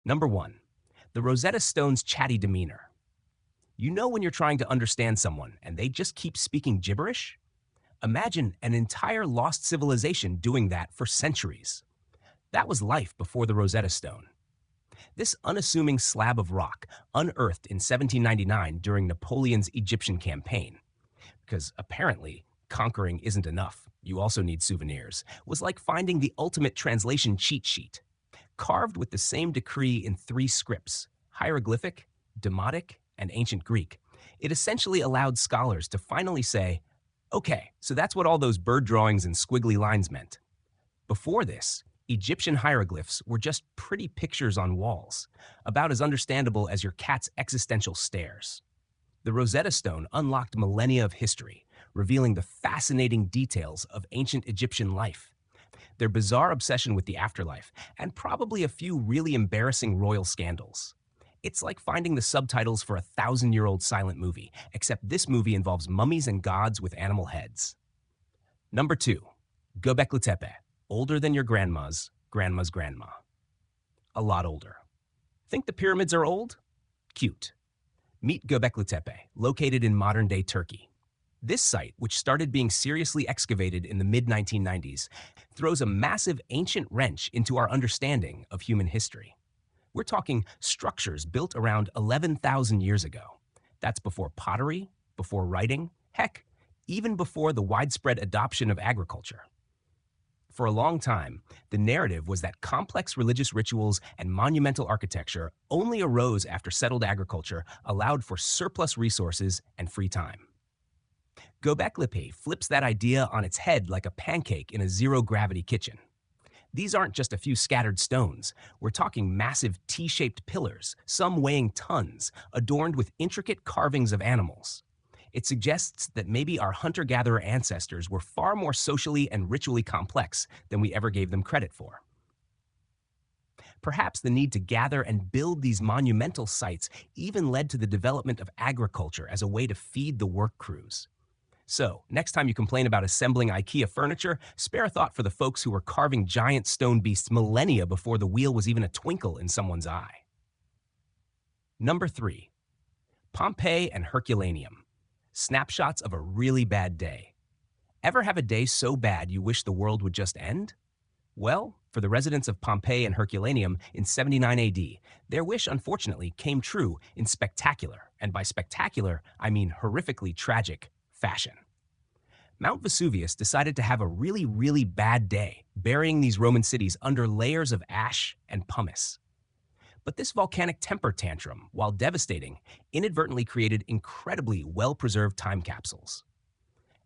Number 1. The Rosetta Stone's chatty demeanor. You know when you're trying to understand someone and they just keep speaking gibberish? Imagine an entire lost civilization doing that for centuries. That was life before the Rosetta Stone. This unassuming slab of rock, unearthed in 1799 during Napoleon's Egyptian campaign, because apparently conquering isn't enough, you also need souvenirs, was like finding the ultimate translation cheat sheet. Carved with the same decree in three scripts, hieroglyphic, Demotic, and Ancient Greek, it essentially allowed scholars to finally say, okay, so that's what all those bird drawings and squiggly lines meant. Before this, Egyptian hieroglyphs were just pretty pictures on walls, about as understandable as your cat's existential stares. The Rosetta Stone unlocked millennia of history, revealing the fascinating details of ancient Egyptian life, their bizarre obsession with the afterlife, and probably a few really embarrassing royal scandals. It's like finding the subtitles for a 1,000-year-old silent movie, except this movie involves mummies and gods with animal heads. Number 2. Göbekli Tepe, older than your grandma's grandma. A lot older. Think the pyramids are old? Cute. Meet Göbekli Tepe, located in modern-day Turkey. This site, which started being seriously excavated in the mid-1990s, throws a massive ancient wrench into our understanding of human history. We're talking structures built around 11,000 years ago. That's before pottery, before writing, heck, even before the widespread adoption of agriculture. For a long time, the narrative was that complex religious rituals and monumental architecture only arose after settled agriculture allowed for surplus resources and free time. Göbekli Tepe flips that idea on its head like a pancake in a zero-gravity kitchen. These aren't just a few scattered stones. We're talking massive T-shaped pillars, some weighing tons, adorned with intricate carvings of animals. It suggests that maybe our hunter-gatherer ancestors were far more socially and ritually complex than we ever gave them credit for. Perhaps the need to gather and build these monumental sites even led to the development of agriculture as a way to feed the work crews. So, next time you complain about assembling IKEA furniture, spare a thought for the folks who were carving giant stone beasts millennia before the wheel was even a twinkle in someone's eye. Number 3. Pompeii and Herculaneum. Snapshots of a really bad day. Ever have a day so bad you wish the world would just end? Well, for the residents of Pompeii and Herculaneum in 79 AD, their wish unfortunately came true in spectacular, and by spectacular, I mean horrifically tragic, fashion. Mount Vesuvius decided to have a really bad day, burying these Roman cities under layers of ash and pumice. But this volcanic temper tantrum, while devastating, inadvertently created incredibly well-preserved time capsules.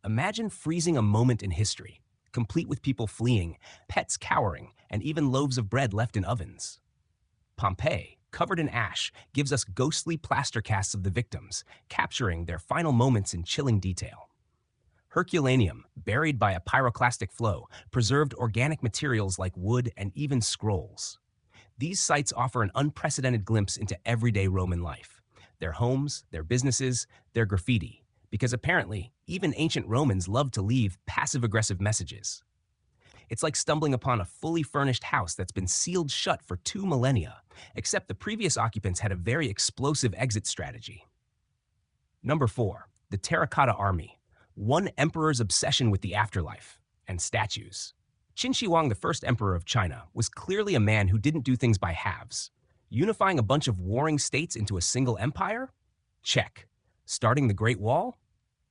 Imagine freezing a moment in history, complete with people fleeing, pets cowering, and even loaves of bread left in ovens. Pompeii, covered in ash, gives us ghostly plaster casts of the victims, capturing their final moments in chilling detail. Herculaneum, buried by a pyroclastic flow, preserved organic materials like wood and even scrolls. These sites offer an unprecedented glimpse into everyday Roman life, their homes, their businesses, their graffiti, because apparently, even ancient Romans loved to leave passive-aggressive messages. It's like stumbling upon a fully furnished house that's been sealed shut for 2 millennia, except the previous occupants had a very explosive exit strategy. Number 4. The Terracotta Army. One emperor's obsession with the afterlife and statues. Qin Shi Huang, the first emperor of China, was clearly a man who didn't do things by halves. Unifying a bunch of warring states into a single empire? Check. Starting the Great Wall?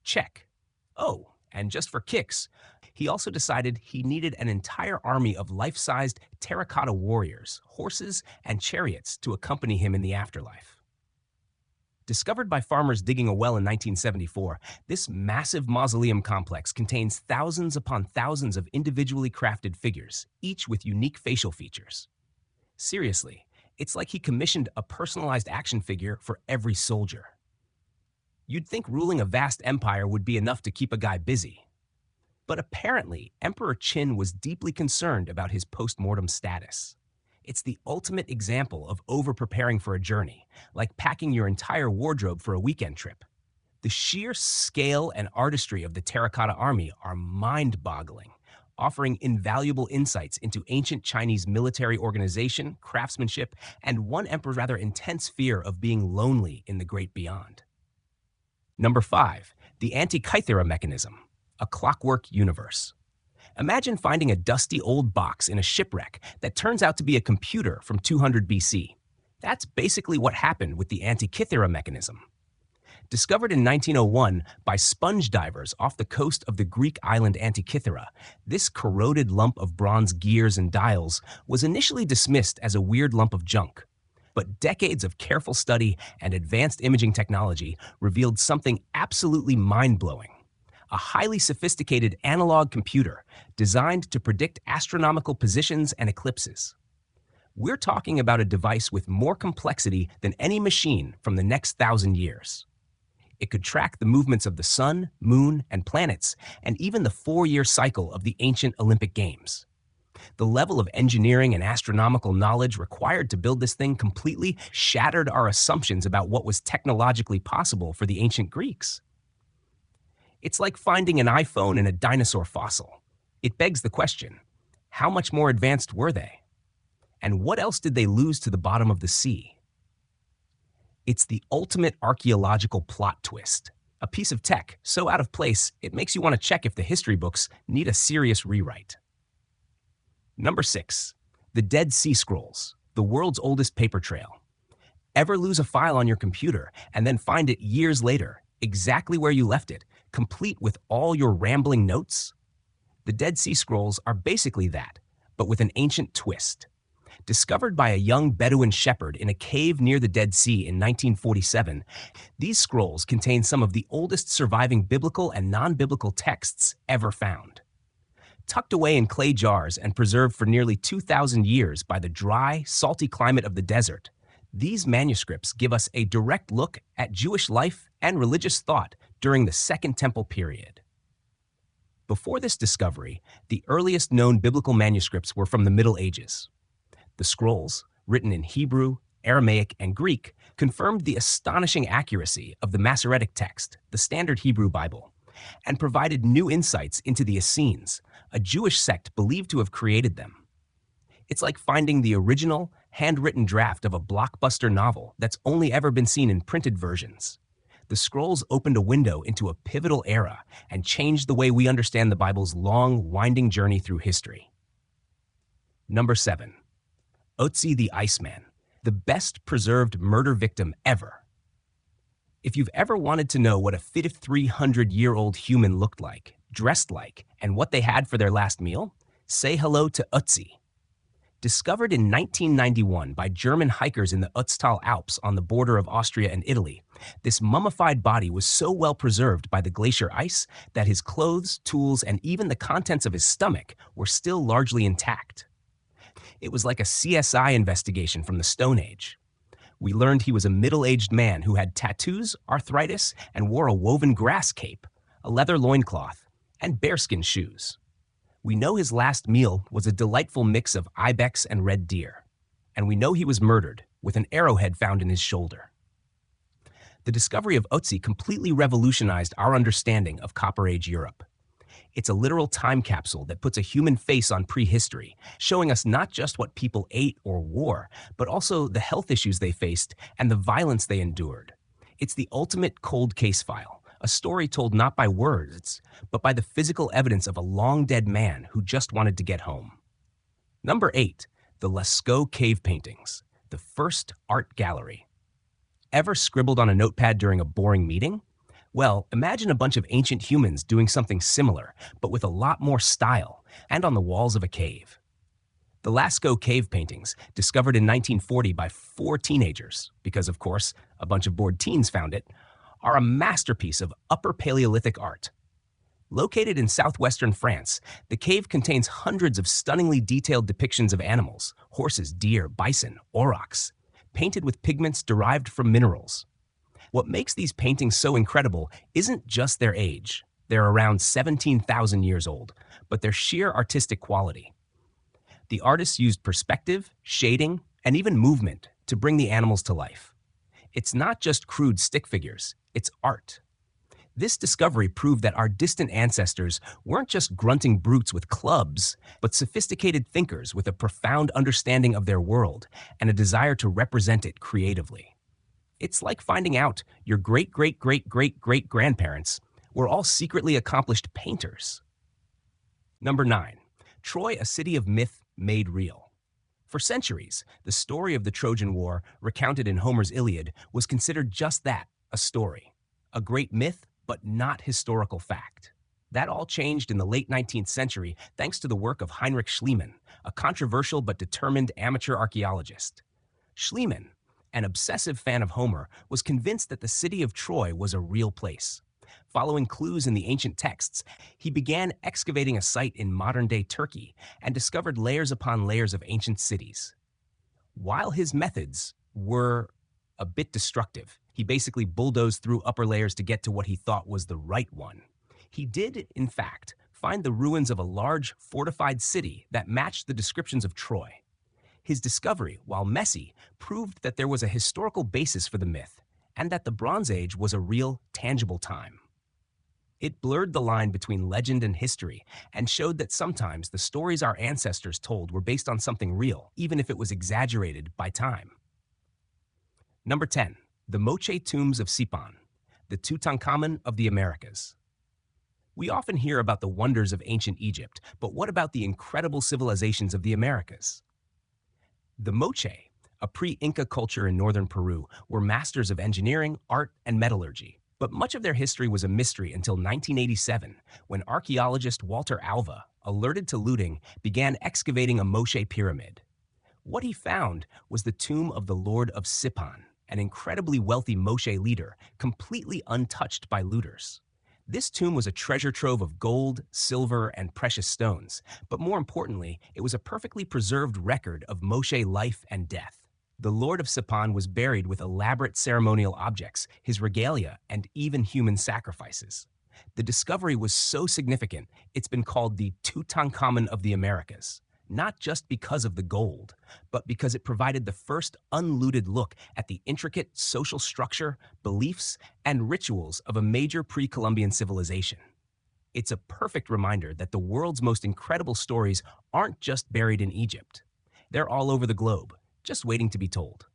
Check. Oh, and just for kicks, he also decided he needed an entire army of life-sized terracotta warriors, horses, and chariots to accompany him in the afterlife. Discovered by farmers digging a well in 1974, this massive mausoleum complex contains thousands upon thousands of individually crafted figures, each with unique facial features. Seriously, it's like he commissioned a personalized action figure for every soldier. You'd think ruling a vast empire would be enough to keep a guy busy. But apparently, Emperor Qin was deeply concerned about his post-mortem status. It's the ultimate example of over-preparing for a journey, like packing your entire wardrobe for a weekend trip. The sheer scale and artistry of the Terracotta Army are mind-boggling, offering invaluable insights into ancient Chinese military organization, craftsmanship, and one emperor's rather intense fear of being lonely in the great beyond. Number 5, the Antikythera mechanism, a clockwork universe. Imagine finding a dusty old box in a shipwreck that turns out to be a computer from 200 BC. That's basically what happened with the Antikythera mechanism. Discovered in 1901 by sponge divers off the coast of the Greek island Antikythera, this corroded lump of bronze gears and dials was initially dismissed as a weird lump of junk. But decades of careful study and advanced imaging technology revealed something absolutely mind-blowing. A highly sophisticated analog computer designed to predict astronomical positions and eclipses. We're talking about a device with more complexity than any machine from the next 1,000 years. It could track the movements of the sun, moon, and planets, and even the 4-year cycle of the ancient Olympic Games. The level of engineering and astronomical knowledge required to build this thing completely shattered our assumptions about what was technologically possible for the ancient Greeks. It's like finding an iPhone in a dinosaur fossil. It begs the question, how much more advanced were they? And what else did they lose to the bottom of the sea? It's the ultimate archaeological plot twist, a piece of tech so out of place it makes you want to check if the history books need a serious rewrite. Number 6, the Dead Sea Scrolls, the world's oldest paper trail. Ever lose a file on your computer and then find it years later, exactly where you left it, complete with all your rambling notes? The Dead Sea Scrolls are basically that, but with an ancient twist. Discovered by a young Bedouin shepherd in a cave near the Dead Sea in 1947, these scrolls contain some of the oldest surviving biblical and non-biblical texts ever found. Tucked away in clay jars and preserved for nearly 2,000 years by the dry, salty climate of the desert, these manuscripts give us a direct look at Jewish life and religious thought during the Second Temple period. Before this discovery, the earliest known biblical manuscripts were from the Middle Ages. The scrolls, written in Hebrew, Aramaic, and Greek, confirmed the astonishing accuracy of the Masoretic text, the standard Hebrew Bible, and provided new insights into the Essenes, a Jewish sect believed to have created them. It's like finding the original, handwritten draft of a blockbuster novel that's only ever been seen in printed versions. The scrolls opened a window into a pivotal era and changed the way we understand the Bible's long, winding journey through history. Number 7. Ötzi the Iceman, the best preserved murder victim ever. If you've ever wanted to know what a 5,300-year-old human looked like, dressed like, and what they had for their last meal, say hello to Ötzi. Discovered in 1991 by German hikers in the Ötztal Alps on the border of Austria and Italy, this mummified body was so well preserved by the glacier ice that his clothes, tools, and even the contents of his stomach were still largely intact. It was like a CSI investigation from the Stone Age. We learned he was a middle-aged man who had tattoos, arthritis, and wore a woven grass cape, a leather loincloth, and bearskin shoes. We know his last meal was a delightful mix of ibex and red deer, and we know he was murdered with an arrowhead found in his shoulder. The discovery of Ötzi completely revolutionized our understanding of Copper Age Europe. It's a literal time capsule that puts a human face on prehistory, showing us not just what people ate or wore, but also the health issues they faced and the violence they endured. It's the ultimate cold case file, a story told not by words, but by the physical evidence of a long-dead man who just wanted to get home. Number 8, the Lascaux cave paintings, the first art gallery. Ever scribbled on a notepad during a boring meeting? Well, imagine a bunch of ancient humans doing something similar, but with a lot more style, and on the walls of a cave. The Lascaux cave paintings, discovered in 1940 by 4 teenagers, because of course, a bunch of bored teens found it, are a masterpiece of Upper Paleolithic art. Located in southwestern France, the cave contains hundreds of stunningly detailed depictions of animals, horses, deer, bison, aurochs, painted with pigments derived from minerals. What makes these paintings so incredible isn't just their age. They're around 17,000 years old, but their sheer artistic quality. The artists used perspective, shading, and even movement to bring the animals to life. It's not just crude stick figures, it's art. This discovery proved that our distant ancestors weren't just grunting brutes with clubs, but sophisticated thinkers with a profound understanding of their world and a desire to represent it creatively. It's like finding out your great great great great great grandparents were all secretly accomplished painters. Number 9. Troy, a city of myth made real. For centuries, the story of the Trojan War, recounted in Homer's Iliad, was considered just that, a story. A great myth, but not historical fact. That all changed in the late 19th century thanks to the work of Heinrich Schliemann, a controversial but determined amateur archaeologist. Schliemann, an obsessive fan of Homer, was convinced that the city of Troy was a real place. Following clues in the ancient texts, he began excavating a site in modern-day Turkey and discovered layers upon layers of ancient cities. While his methods were a bit destructive, he basically bulldozed through upper layers to get to what he thought was the right one. He did, in fact, find the ruins of a large, fortified city that matched the descriptions of Troy. His discovery, while messy, proved that there was a historical basis for the myth and that the Bronze Age was a real, tangible time. It blurred the line between legend and history and showed that sometimes the stories our ancestors told were based on something real, even if it was exaggerated by time. Number 10. The Moche Tombs of Sipan, the Tutankhamun of the Americas. We often hear about the wonders of ancient Egypt, but what about the incredible civilizations of the Americas? The Moche, a pre-Inca culture in northern Peru, were masters of engineering, art, and metallurgy. But much of their history was a mystery until 1987, when archaeologist Walter Alva, alerted to looting, began excavating a Moche pyramid. What he found was the tomb of the Lord of Sipan, an incredibly wealthy Moche leader, completely untouched by looters. This tomb was a treasure trove of gold, silver, and precious stones, but more importantly, it was a perfectly preserved record of Moche life and death. The Lord of Sipan was buried with elaborate ceremonial objects, his regalia, and even human sacrifices. The discovery was so significant, it's been called the Tutankhamun of the Americas, not just because of the gold, but because it provided the first unlooted look at the intricate social structure, beliefs, and rituals of a major pre-Columbian civilization. It's a perfect reminder that the world's most incredible stories aren't just buried in Egypt. They're all over the globe, just waiting to be told.